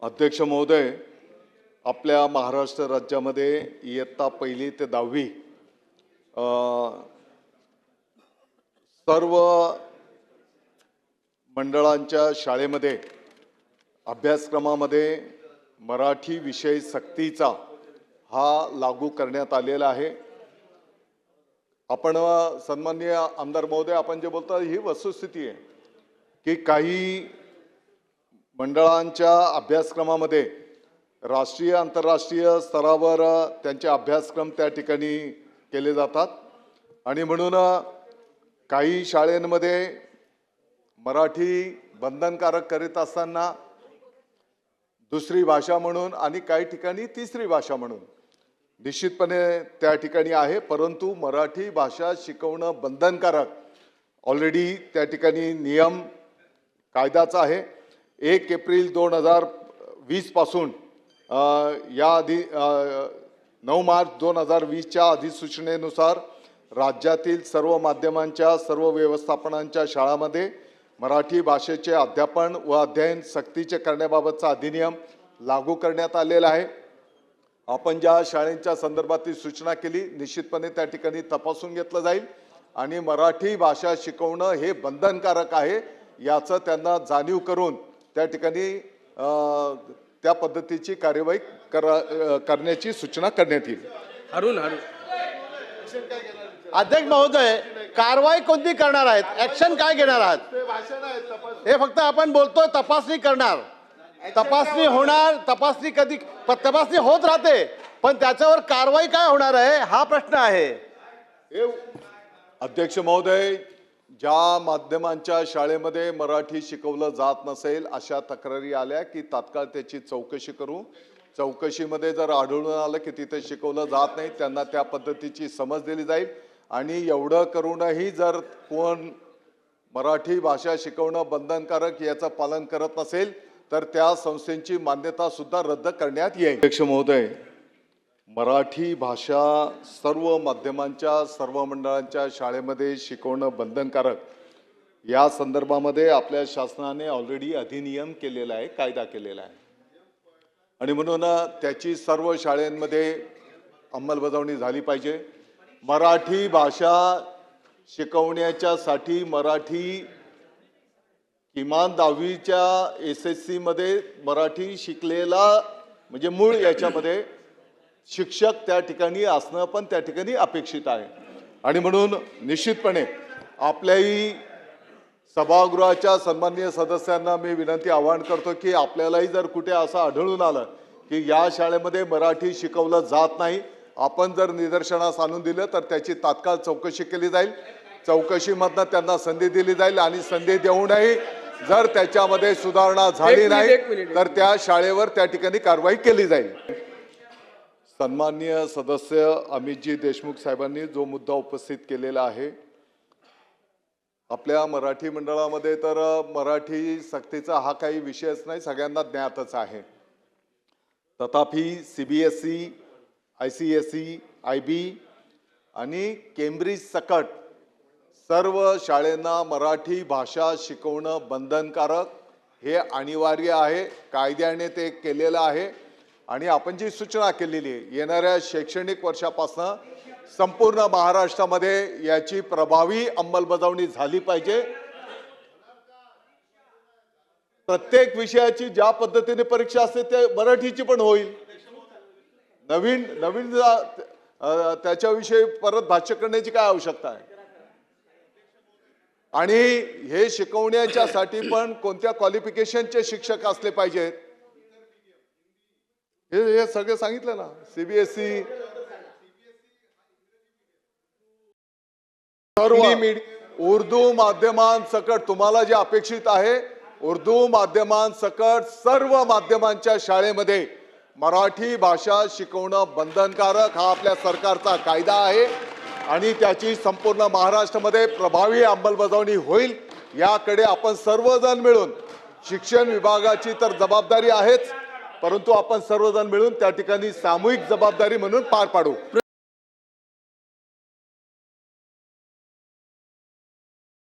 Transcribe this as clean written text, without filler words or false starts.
अध्यक्ष महोदय, आपल्या महाराष्ट्र राज्यामध्ये इयत्ता 1ली ते 10वी सर्व मंडळांच्या शाळेमध्ये अभ्यासक्रमामध्ये मराठी विषय सक्तीचा हा लागू करण्यात आलेला आहे। आपण सन्माननीय आमदार महोदय, आपण जे बोलता ही वस्तुस्थिती आहे की काही मंडळांच्या अभ्यासक्रमामध्ये राष्ट्रीय आंतरराष्ट्रीय स्तरावर त्यांचे अभ्यासक्रम त्या ठिकाणी केले जातात आणि म्हणून काही शाळांमध्ये मराठी बंधनकारक करीत असताना दुसरी भाषा म्हणून आणि काही ठिकाणी तिसरी भाषा म्हणून निश्चितपणे त्या ठिकाणी आहे, परंतु मराठी भाषा शिकवणं बंधनकारक ऑलरेडी त्या ठिकाणी नियम कायद्याचा आहे। 1 एप्रिल 2020 पासून याआधी 9 मार्च 2020च्या अधिसूचनेनुसार राज्यातील सर्व माध्यमांच्या सर्व व्यवस्थापनांच्या शाळांमध्ये मराठी भाषेचे अध्यापन व अध्ययन सक्तीचे करण्याबाबतचा अधिनियम लागू करण्यात आलेला आहे। आपण ज्या शाळांच्या संदर्भातील सूचना केली निश्चितपणे त्या ठिकाणी तपासून घेतलं जाईल आणि मराठी भाषा शिकवणं हे बंधनकारक आहे याचं त्यांना जाणीव करून त्या ठिकाणी त्या पद्धतीची कार्यवाही करण्याची सूचना करण्यात येईल। अरुण अध्यक्ष महोदय, कारवाई कोणती करणार आहेत, ऍक्शन काय घेणार आहात? हे फक्त आपण बोलतोय तपासणी करणार, तपासणी होणार, तपासणी होत राहते, पण त्याच्यावर कारवाई काय होणार आहे हा प्रश्न आहे। अध्यक्ष महोदय, ज्या माध्यमांच्या शाळेमध्ये मराठी शिकवलं जात नसेल अशा तक्रारी आल्या की तात्काळ त्याची चौकशी करू। चौकशीमध्ये जर आढळून आलं की तिथे शिकवलं जात नाही त्यांना त्या पद्धतीची समज दिली जाईल आणि एवढं करूनही जर कोण मराठी भाषा शिकवणं बंधनकारक याचं पालन करत नसेल तर त्या संस्थेची मान्यता सुद्धा रद्द करण्यात येईल। अध्यक्ष महोदय, मराठी भाषा सर्व माध्यमांच्या सर्व मंडळांच्या शाळेमध्ये शिकवणं बंधनकारक या संदर्भामध्ये आपल्या शासनाने ऑलरेडी अधिनियम केलेला आहे, कायदा केलेला आहे आणि म्हणून त्याची सर्व शाळांमध्ये अंमलबजावणी झाली पाहिजे। मराठी भाषा शिकवण्याच्यासाठी मराठी किमान 10वीच्या SSC मध्ये मराठी शिकलेला म्हणजे मूळ याच्यामध्ये शिक्षक त्या ठिकाणी असणं पण त्या ठिकाणी अपेक्षित आहे आणि म्हणून निश्चितपणे आपल्याही सभागृहाच्या सन्माननीय सदस्यांना मी विनंती आवाहन करतो की आपल्यालाही जर कुठे असं आढळून आलं की या शाळेमध्ये मराठी शिकवलं जात नाही, आपण जर निदर्शनास आणून दिलं तर त्याची तात्काळ चौकशी केली जाईल। चौकशीमधनं त्यांना संधी दिली जाईल आणि संधी देऊनही जर त्याच्यामध्ये सुधारणा झाली नाही तर त्या शाळेवर त्या ठिकाणी कारवाई केली जाईल। सन्माननीय सदस्य अमितजी देशमुख साहेबांनी जो मुद्दा उपस्थित केलेला आहे, आपल्या मराठी मंडळामध्ये तर मराठी सक्तीचा हा काही विषयच नाही, सगळ्यांना ज्ञातच आहे। तथापि CBSE, ICSE, IB आणि केम्ब्रिज सकट सर्व शाळांना मराठी भाषा शिकवणं बंधनकारक हे अनिवार्य आहे, कायद्याने ते केलेलं आहे आणि आपण जी सूचना केलेली आहे येणाऱ्या शैक्षणिक वर्षापासून संपूर्ण महाराष्ट्रामध्ये याची प्रभावी अंमलबजावणी झाली पाहिजे। प्रत्येक विषयाची ज्या पद्धतीने परीक्षा असते ते मराठीची पण होईल। नवीन त्याच्याविषयी परत भाष्य करण्याची काय आवश्यकता आहे आणि हे शिकवण्याच्यासाठी पण कोणत्या क्वालिफिकेशनचे शिक्षक असले पाहिजेत हे सगळं सांगितलं ना। CBSE सर्व उर्दू माध्यमांसकट तुम्हाला जे अपेक्षित आहे उर्दू माध्यमांसकट सर्व माध्यमांच्या शाळेमध्ये मराठी भाषा शिकवणं बंधनकारक हा आपल्या सरकारचा कायदा आहे आणि त्याची संपूर्ण महाराष्ट्रामध्ये प्रभावी अंमलबजावणी होईल याकडे आपण सर्वजण मिळून, शिक्षण विभागाची तर जबाबदारी आहेच परंतु आपण सर्वजण मिळून त्या ठिकाणी सामूहिक जबाबदारी म्हणून पार पाडू।